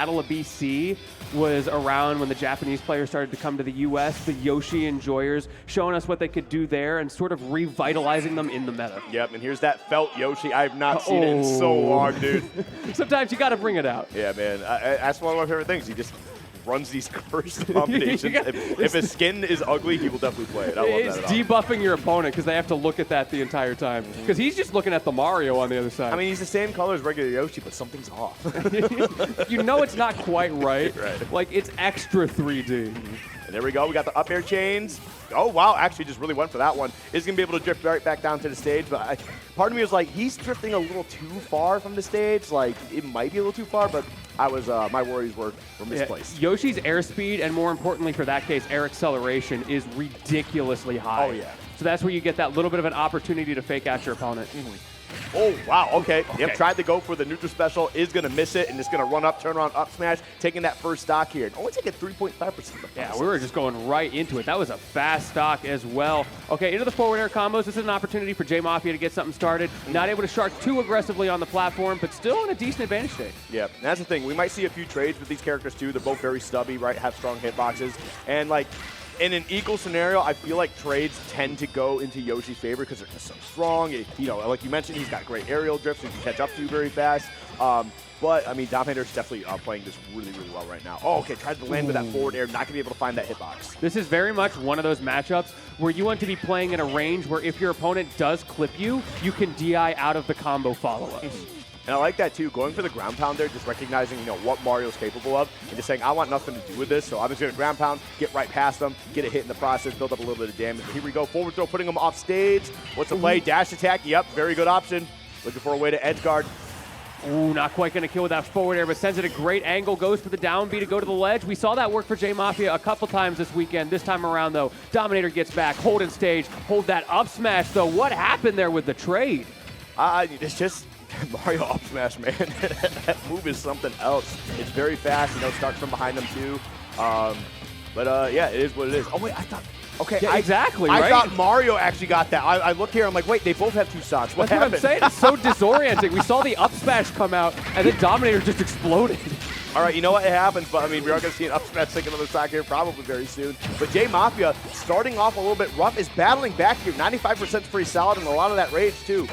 Battle of BC was around when the Japanese players started to come to the US, the Yoshi enjoyers, showing us what they could do there and sort of revitalizing them in the meta. Yep, and here's that felt Yoshi. I have not seen it in so long, dude. Sometimes you got to bring it out. Yeah, man. That's one of my favorite things. He just runs these cursed combinations. If his skin is ugly, he will definitely play it. I love It's that. It's debuffing your opponent because they have to look at that the entire time. Because he's just looking at the Mario on the other side. I mean, he's the same color as regular Yoshi, but something's off. You know it's not quite right. Right. Like, it's extra 3D. And there we go. We got the up air chains. Oh, wow. Actually, just really went for that one. Is going to be able to drift right back down to the stage. But part of me was like, he's drifting a little too far from the stage. Like, it might be a little too far, but my worries were misplaced. Yeah, Yoshi's airspeed, and more importantly for that case, air acceleration, is ridiculously high. Oh, yeah. So that's where you get that little bit of an opportunity to fake out your opponent. Oh, wow, okay. Yep, tried to go for the neutral special, is going to miss it, and it's going to run up, turn around, up smash, taking that first stock here. Only taking 3.5%. Yeah, we were just going right into it. That was a fast stock as well. Okay, into the forward air combos. This is an opportunity for JMafia to get something started. Not able to shark too aggressively on the platform, but still in a decent advantage state. Yeah, and that's the thing. We might see a few trades with these characters, too. They're both very stubby, right, have strong hitboxes. And, like, in an equal scenario, I feel like trades tend to go into Yoshi's favor because they're just so strong. You know, like you mentioned, he's got great aerial drifts, so he can catch up to you very fast. But, I mean, Dominator's definitely playing this really, really well right now. Oh, okay, tried to land with that forward air, not going to be able to find that hitbox. This is very much one of those matchups where you want to be playing in a range where if your opponent does clip you, you can DI out of the combo follow-ups. And I like that, too, going for the ground pound there, just recognizing, you know, what Mario's capable of, and just saying, I want nothing to do with this, so I'm just going to ground pound, get right past them, get a hit in the process, build up a little bit of damage. Here we go, forward throw, putting him off stage. What's the play? Dash attack, yep, very good option. Looking for a way to edge guard. Ooh, not quite going to kill with that forward air, but sends it a great angle, goes for the down B to go to the ledge. We saw that work for JMafia a couple times this weekend. This time around, though, Dominator gets back, hold in stage, hold that up smash, though. What happened there with the trade? It's just Mario up smash, man. That move is something else. It's very fast, you know, starts from behind them, too. Yeah, it is what it is. Oh, wait, I thought... Okay, yeah, exactly, I right? thought Mario actually got that. I look here, I'm like, wait, they both have two stocks. What happened? That's what I'm saying. It's so disorienting. We saw the up smash come out, and then Dominator just exploded. All right, you know what? It happens, but I mean, we are going to see an up smash take another stock here probably very soon. But JMafia, starting off a little bit rough, is battling back here. 95% is pretty solid, and a lot of that rage, too.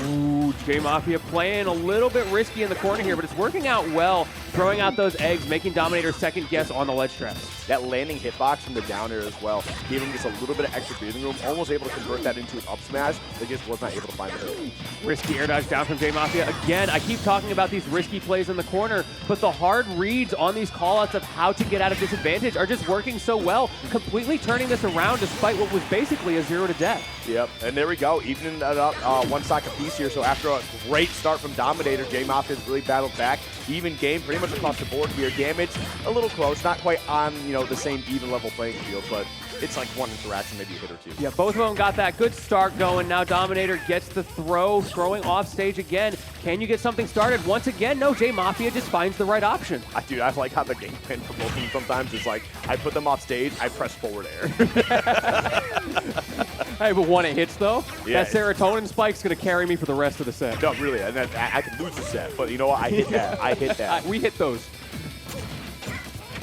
Ooh, JMafia playing a little bit risky in the corner here, but it's working out well, throwing out those eggs, making Dominator second guess on the ledge traps. That landing hitbox from the down air as well gave him just a little bit of extra breathing room, almost able to convert that into an up smash, but just was not able to find the hit. Risky air dodge down from JMafia. Again, I keep talking about these risky plays in the corner, but the hard reads on these callouts of how to get out of disadvantage are just working so well, completely turning this around despite what was basically a 0 to death. Yep, and there we go, evening that up, one stock apiece here. So after a great start from Dominator, JMafia has really battled back. Even game pretty much across the board here. Damage a little close, not quite on, you know, the same even level playing field, but it's like one interaction, maybe a hit or two. Yeah, both of them got that good start going. Now Dominator gets the throw, throwing off stage again. Can you get something started? Once again, no, JMafia just finds the right option. Dude, I like how the game plan for both of them sometimes is like, I put them off stage, I press forward air. Hey, but when it hits, though, yeah, that serotonin spike's going to carry me for the rest of the set. No, really, and I could lose the set, but you know what? I hit that. I hit that. We hit those.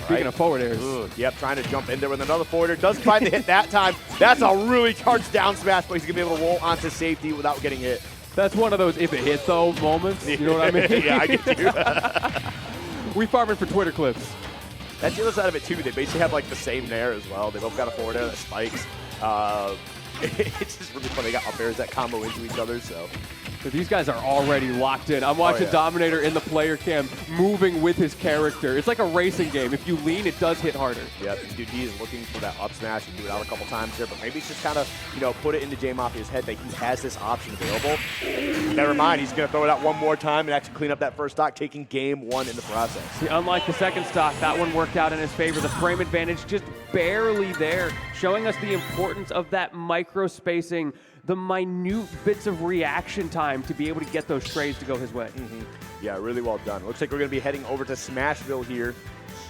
Speaking of forward airs. Yep, trying to jump in there with another forward air. Doesn't find the hit that time. That's a really charged down smash, but he's going to be able to roll onto safety without getting hit. That's one of those if it hit, though, moments. You know what I mean? Yeah, I get you. We farming for Twitter clips. That's the other side of it, too. They basically have, like, the same nair as well. They both got a forward air that spikes. It's just really fun. They got up airs that combo into each other, so. So these guys are already locked in. I'm watching Dominator in the player cam moving with his character. It's like a racing game. If you lean, it does hit harder. Yep, dude, he is looking for that up smash and do it out a couple times here, but maybe it's just kind of, you know, put it into JMafia's head that he has this option available. Never mind, he's going to throw it out one more time and actually clean up that first stock, taking game one in the process. See, unlike the second stock, that one worked out in his favor. The frame advantage just barely there, showing us the importance of that micro spacing, the minute bits of reaction time to be able to get those trades to go his way. Yeah, really well done. Looks like we're going to be heading over to Smashville here.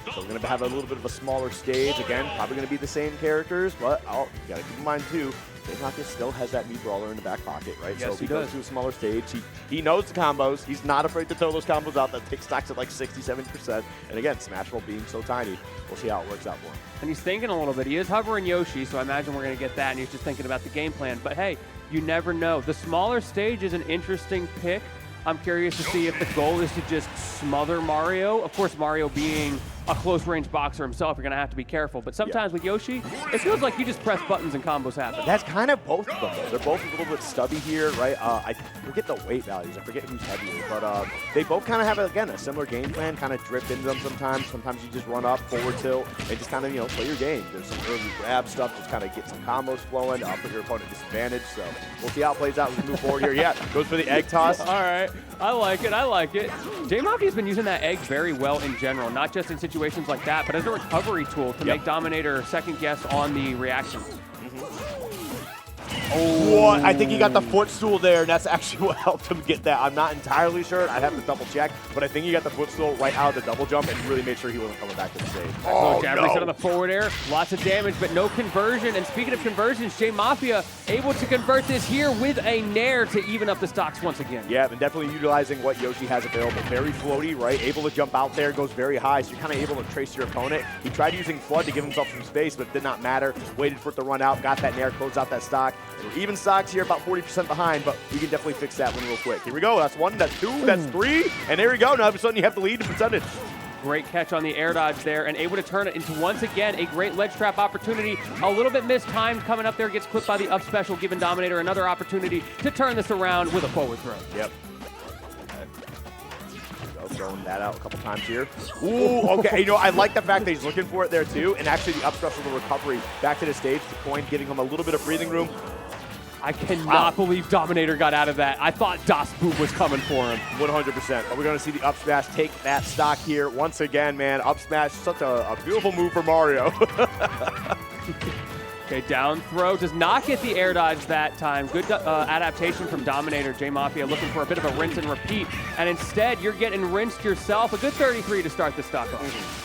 So we're going to have a little bit of a smaller stage. Again, probably going to be the same characters, but you got to keep in mind, too, JMafia still has that new brawler in the back pocket, right? Yes, so if he goes to a smaller stage, he knows the combos. He's not afraid to throw those combos out that take stocks at like 60, 70%. And again, Smashville being so tiny, we'll see how it works out for him. And he's thinking a little bit. He is hovering Yoshi, so I imagine we're going to get that, and he's just thinking about the game plan. But hey, you never know. The smaller stage is an interesting pick. I'm curious to see if the goal is to just smother Mario. Of course, Mario being a close-range boxer himself, you're going to have to be careful. But sometimes with Yoshi, it feels like you just press buttons and combos happen. That's kind of both of them, though. They're both a little bit stubby here, right? I forget the weight values. I forget who's heavier. But they both kind of have, again, a similar game plan, kind of drip into them sometimes. Sometimes you just run up, forward tilt, and just kind of, play your game. There's some early grab stuff, just kind of get some combos flowing, put your opponent at disadvantage. So we'll see how it plays out as we move forward here. Yeah, goes for the egg toss. All right. I like it. I like it. JMafia's been using that egg very well in general, not just in situations like that, but as a recovery tool to make Dominator second guess on the reaction. Oh, what? I think he got the footstool there, and that's actually what helped him get that. I'm not entirely sure. I'd have to double check, but I think he got the footstool right out of the double jump and really made sure he wasn't coming back to the stage. Oh, jab reset on the forward air. Lots of damage, but no conversion. And speaking of conversions, JMafia able to convert this here with a nair to even up the stocks once again. Yeah, and definitely utilizing what Yoshi has available. Very floaty, right? Able to jump out there, goes very high, so you're kind of able to trace your opponent. He tried using Flood to give himself some space, but it did not matter. Waited for it to run out, got that nair, closed out that stock. Even stocks here, about 40% behind, but we can definitely fix that one real quick. Here we go. That's one, that's two, that's three, and there we go. Now all of a sudden you have the lead in percentage. Great catch on the air dodge there, and able to turn it into, once again, a great ledge trap opportunity. A little bit mistimed coming up there, gets clipped by the up special, giving Dominator another opportunity to turn this around with a forward throw. Yep. Throwing that out a couple times here. Ooh, okay. I like the fact that he's looking for it there too, and actually the up special, the recovery back to the stage, the coin giving him a little bit of breathing room. I cannot believe Dominator got out of that. I thought Das Boot was coming for him. 100%. But we're going to see the up smash take that stock here once again, man. Up smash, such a beautiful move for Mario. Okay, down throw. Does not get the air dodge that time. Good adaptation from Dominator. JMafia looking for a bit of a rinse and repeat. And instead, you're getting rinsed yourself. A good 33 to start the stock off.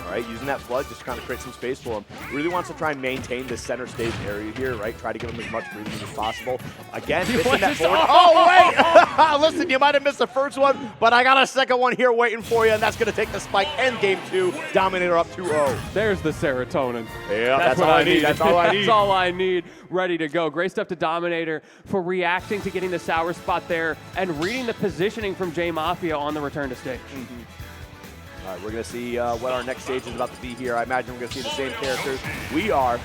All right, using that flood just to kind of create some space for him. Really wants to try and maintain the center stage area here, right? Try to give him as much breathing as possible. Again, missing that forward. Oh, wait! Listen, you might have missed the first one, but I got a second one here waiting for you, and that's going to take the spike and game two. Dominator up 2-0. There's the serotonin. Yeah, that's all I need. That's all I need. That's all I need. Ready to go. Great stuff to Dominator for reacting to getting the sour spot there and reading the positioning from JMafia on the return to stage. All right, we're going to see what our next stage is about to be here. I imagine we're going to see the same characters. We are.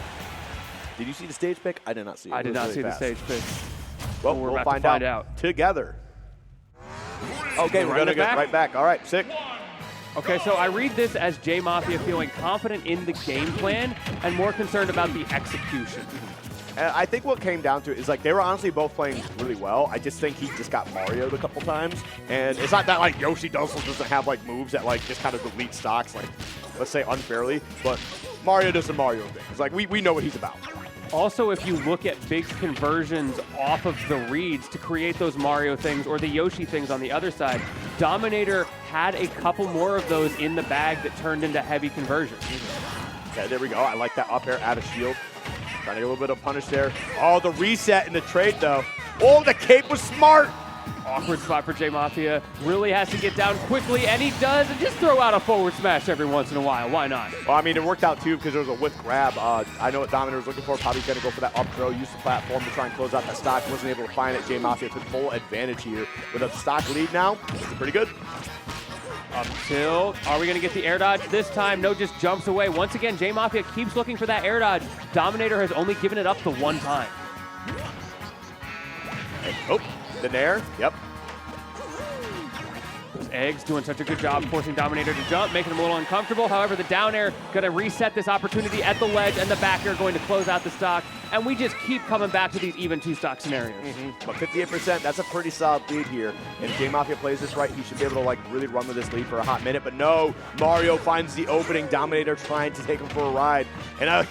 Did you see the stage pick? I did not see it. I did not see the stage pick. Well, we'll find out together. Okay, we're going to get right back. All right, sick. Okay, so I read this as JMafia feeling confident in the game plan and more concerned about the execution. And I think what came down to it is, like, they were honestly both playing really well. I just think he just got Mario'd a couple times. And it's not that, like, Yoshi doesn't have, like, moves that, like, just kind of delete stocks, like, let's say unfairly. But Mario does the Mario thing. It's like, we know what he's about. Also, if you look at big conversions off of the reads to create those Mario things or the Yoshi things on the other side, Dominator had a couple more of those in the bag that turned into heavy conversions. Okay, there we go. I like that up air out of shield. Trying to get a little bit of punish there. Oh, the reset in the trade, though. Oh, the cape was smart. Awkward spot for JMafia. Really has to get down quickly, and he does. And just throw out a forward smash every once in a while. Why not? Well, I mean, it worked out, too, because there was a whiff grab. I know what Dominator was looking for. Probably going to go for that up throw, use the platform to try and close out that stock. Wasn't able to find it. JMafia took full advantage here. With a stock lead now, this is pretty good. Up tilt. Are we going to get the air dodge this time? No, just jumps away. Once again, JMafia keeps looking for that air dodge. Dominator has only given it up the one time. Oh, the nair. Yep. Those eggs doing such a good job forcing Dominator to jump, making him a little uncomfortable. However, the down air going to reset this opportunity at the ledge, and the back air going to close out the stock. And we just keep coming back to these even two-stock scenarios. But 58%, that's a pretty solid lead here. And if JMafia plays this right, he should be able to, like, really run with this lead for a hot minute. But no, Mario finds the opening. Dominator trying to take him for a ride. And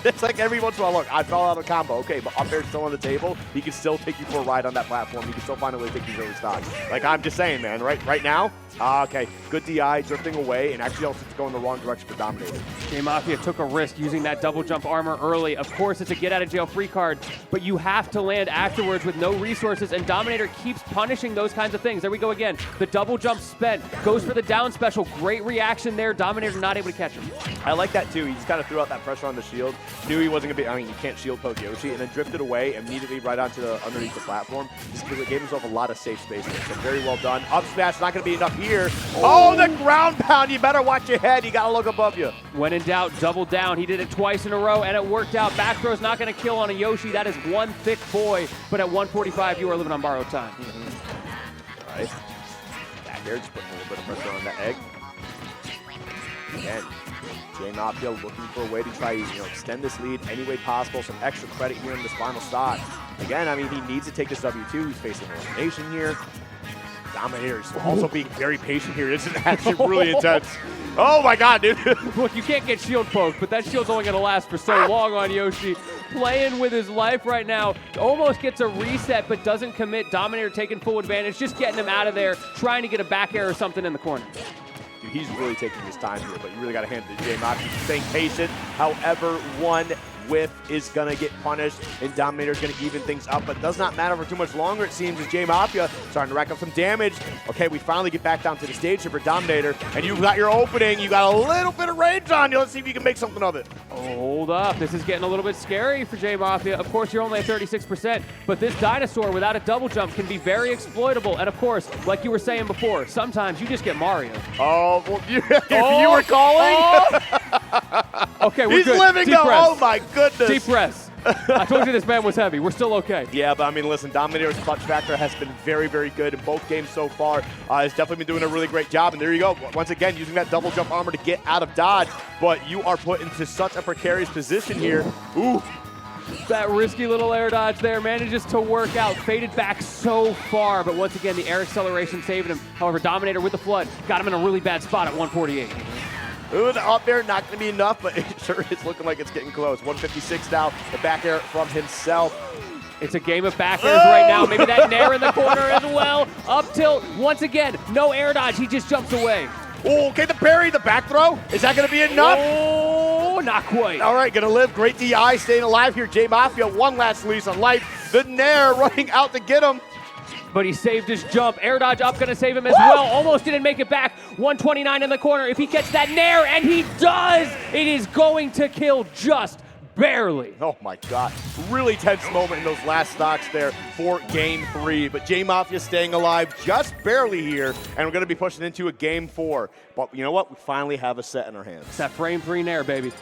it's like every once in a while, look, I fell out of the combo. Okay, but up air's still on the table. He can still take you for a ride on that platform. He can still find a way to take these early stocks. Like, I'm just saying, man, right now, Okay, good DI, drifting away, and actually also going the wrong direction for Dominator. JMafia took a risk using that double jump armor early. Of course, it's a get-out-of-jail-free card, but you have to land afterwards with no resources, and Dominator keeps punishing those kinds of things. There we go again. The double jump spent, goes for the down special. Great reaction there. Dominator not able to catch him. I like that too. He just kind of threw out that pressure on the shield. Knew he wasn't going to be, I mean, you can't shield poke Yoshi, and then drifted away immediately right onto underneath the platform. Just gave himself a lot of safe space there. So very well done. Up smash, not going to be enough here. Oh, the ground pound. You better watch your head. You got to look above you. When in doubt, double down. He did it twice in a row, and it worked out. Back throw's not going to kill on a Yoshi. That is one thick boy, but at 145, you are living on borrowed time. All right. Back there, just putting a little bit of pressure on that egg. Again, JMafia looking for a way to try, extend this lead any way possible. Some extra credit here in this final stock. Again, I mean, he needs to take this W2. He's facing elimination here. Dominator is also being very patient here. This is actually really intense. Oh my God, dude. Look, you can't get shield poked, but that shield's only going to last for so long on Yoshi. Playing with his life right now. Almost gets a reset, but doesn't commit. Dominator taking full advantage, just getting him out of there, trying to get a back air or something in the corner. Dude, he's really taking his time here, but you really got to hand it to JMafia. He's staying patient. However, one whiff is going to get punished, and Dominator is going to even things up, but it does not matter for too much longer, it seems, as JMafia starting to rack up some damage. Okay, we finally get back down to the stage here for Dominator, and you've got your opening. You got a little bit of range on you. Let's see if you can make something of it. Hold up. This is getting a little bit scary for JMafia. Of course, you're only at 36%, but this dinosaur without a double jump can be very exploitable. And of course, like you were saying before, sometimes you just get Mario. Oh, well, you were calling? Okay, we're He's good. living Deep though. breaths. Oh my goodness. Deep breaths. I told you this man was heavy. We're still okay. Yeah, but I mean, listen, Dominator's clutch factor has been very, very good in both games so far. He's definitely been doing a really great job. And there you go. Once again, using that double jump armor to get out of dodge. But you are put into such a precarious position here. Ooh. That risky little air dodge there manages to work out. Faded back so far, but once again, the air acceleration saving him. However, Dominator with the flood got him in a really bad spot at 148. Ooh, the up air not going to be enough, but it sure is looking like it's getting close. 156 now, the back air from himself. It's a game of back airs right now. Maybe that nair in the corner as well. Up tilt, once again, no air dodge. He just jumps away. Oh, okay, the parry, the back throw. Is that going to be enough? Oh, not quite. All right, going to live. Great DI, staying alive here. JMafia, one last lease on life. The nair running out to get him. But he saved his jump. Air dodge up, going to save him as well. Almost didn't make it back. 129 in the corner. If he gets that nair, and he does, it is going to kill just barely. Oh my God. Really tense moment in those last stocks there for game 3. But JMafia staying alive just barely here, and we're going to be pushing into a game 4. But you know what? We finally have a set in our hands. It's that frame 3 nair, baby.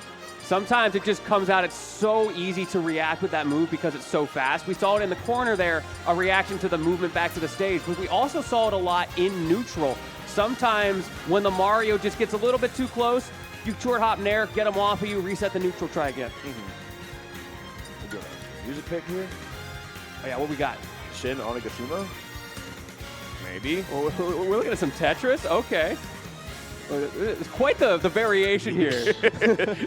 Sometimes it just comes out. It's so easy to react with that move because it's so fast. We saw it in the corner there, a reaction to the movement back to the stage, but we also saw it a lot in neutral. Sometimes when the Mario just gets a little bit too close, you short hop nair, get him off of you, reset the neutral, try again. We'll get a music pick here. Oh yeah, what we got? Shin Onigashima? Maybe. Well, we're looking at some Tetris? Okay. It's quite the variation here.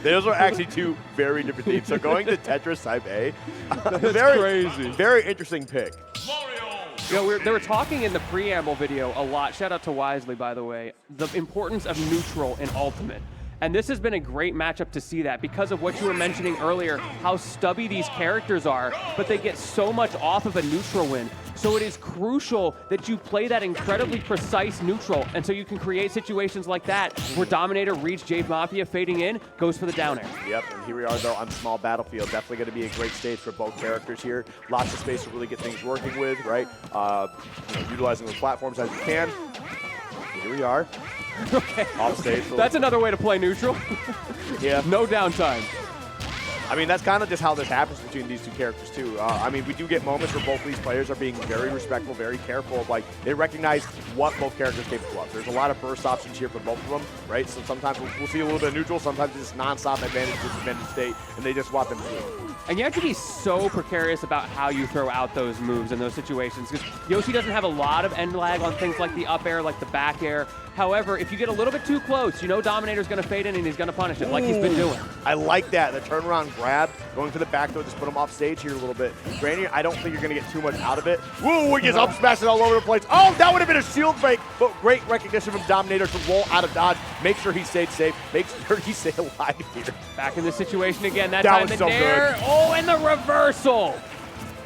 Those are actually two very different teams. So going to Tetris Type A, That's crazy. Very interesting pick. You know, they were talking in the preamble video a lot, shout out to Wisely, by the way, the importance of neutral in Ultimate. And this has been a great matchup to see that because of what you were mentioning earlier, how stubby these characters are, but they get so much off of a neutral win. So it is crucial that you play that incredibly precise neutral, and so you can create situations like that where Dominator reads JMafia fading in, goes for the down air. Yep, and here we are though on small battlefield. Definitely going to be a great stage for both characters here. Lots of space to really get things working with, right? Utilizing the platforms as you can. Here we are. Okay. Off stage. That's another way to play neutral. Yeah. No downtime. I mean, that's kind of just how this happens between these two characters, too. I mean, we do get moments where both these players are being very respectful, very careful. Like, they recognize what both characters are capable of. There's a lot of burst options here for both of them, right? So sometimes we'll see a little bit of neutral. Sometimes it's non-stop advantage, disadvantage state, and they just swap them through. And you have to be so precarious about how you throw out those moves in those situations, because Yoshi doesn't have a lot of end lag on things like the up air, like the back air. However, if you get a little bit too close, you know Dominator's going to fade in and he's going to punish it like he's been doing. I like that. The turnaround grab, going for the back throw, just put him off stage here a little bit. Granny, I don't think you're going to get too much out of it. Woo, he just up smashes all over the place. Oh, that would have been a shield break, but great recognition from Dominator to roll out of dodge, make sure he stayed safe, make sure he stayed alive here. Back in the situation again. That That time was the so nair. good. Oh, and the reversal.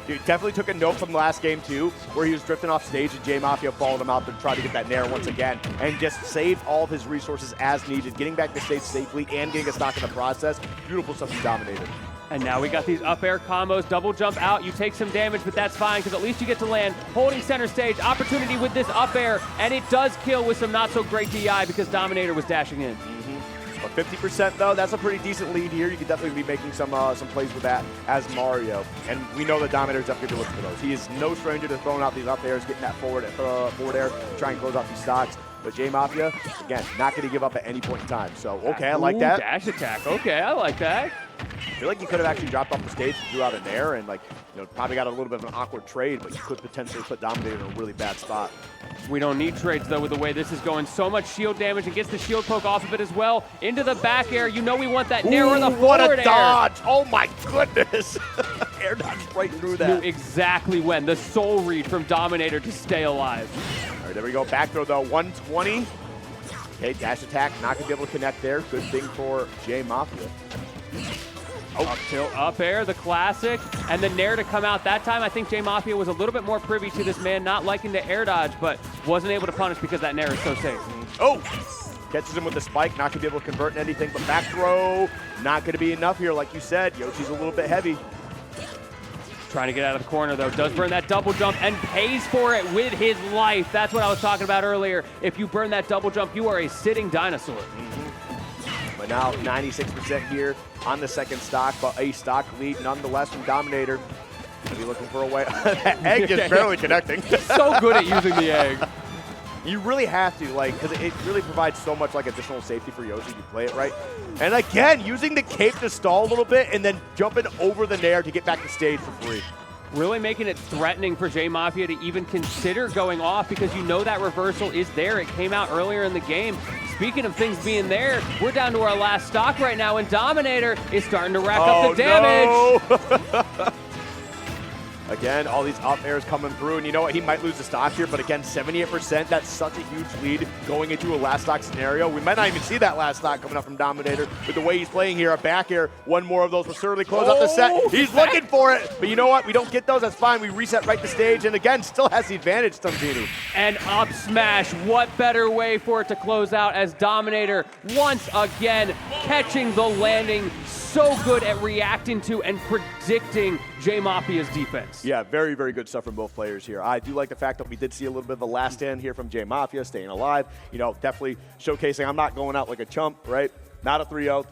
Dude, definitely took a note from the last game, too, where he was drifting off stage and JMafia followed him out to try to get that nair once again and just saved all of his resources as needed, getting back to stage safely and getting a stock in the process. Beautiful stuff from Dominator. And now we got these up air combos, double jump out. You take some damage, but that's fine because at least you get to land. Holding center stage, opportunity with this up air, and it does kill with some not so great DI because Dominator was dashing in. But 50% though, that's a pretty decent lead here. You could definitely be making some plays with that as Mario. And we know that Dominator's definitely looking for those. He is no stranger to throwing out these up airs, getting that forward air to try and close out these stocks. But JMafia, again, not going to give up at any point in time. So, okay, I like that. Dash attack. Okay, I like that. I feel like he could have actually dropped off the stage and threw out an air and, like, probably got a little bit of an awkward trade, but you could potentially put Dominator in a really bad spot. We don't need trades, though, with the way this is going. So much shield damage and gets the shield poke off of it as well. Into the back air. You know we want that nair or the what forward a air. dodge! Oh, my goodness! Air dodge right through that. Knew exactly when. The soul read from Dominator to stay alive. All right, there we go. Back throw, though. 120. Okay, dash attack. Not going to be able to connect there. Good thing for JMafia. Oh. Up tilt, up air, the classic, and the nair to come out. That time, I think JMafia was a little bit more privy to this man not liking the air dodge, but wasn't able to punish because that nair is so safe. Oh! Catches him with the spike, not going to be able to convert in anything, but back throw, not going to be enough here. Like you said, Yoshi's a little bit heavy. Trying to get out of the corner, though. Does burn that double jump and pays for it with his life. That's what I was talking about earlier. If you burn that double jump, you are a sitting dinosaur. But now 96% here on the second stock, but a stock lead nonetheless from Dominator. Gonna be looking for a way. That egg just barely connecting. So good at using the egg. You really have to, like, because it really provides so much, like, additional safety for Yoshi if you play it right. And again, using the cape to stall a little bit and then jumping over the nair to get back to stage for free. Really making it threatening for JMafia to even consider going off because you know that reversal is there. It came out earlier in the game. Speaking of things being there, we're down to our last stock right now, and Dominator is starting to rack up the damage. No. Again, all these up airs coming through, and you know what? He might lose the stock here, but again, 78%, that's such a huge lead going into a last stock scenario. We might not even see that last stock coming up from Dominator with the way he's playing here. A back air, one more of those will certainly close out the set. He's looking for it, but you know what? We don't get those, that's fine. We reset right to stage, and again, still has the advantage, Stumpini. And up smash, what better way for it to close out as Dominator once again catching the landing. So good at reacting to and predicting JMafia's defense. Yeah, very, very good stuff from both players here. I do like the fact that we did see a little bit of a last stand here from JMafia, staying alive. You know, definitely showcasing I'm not going out like a chump, right? Not a 3-0.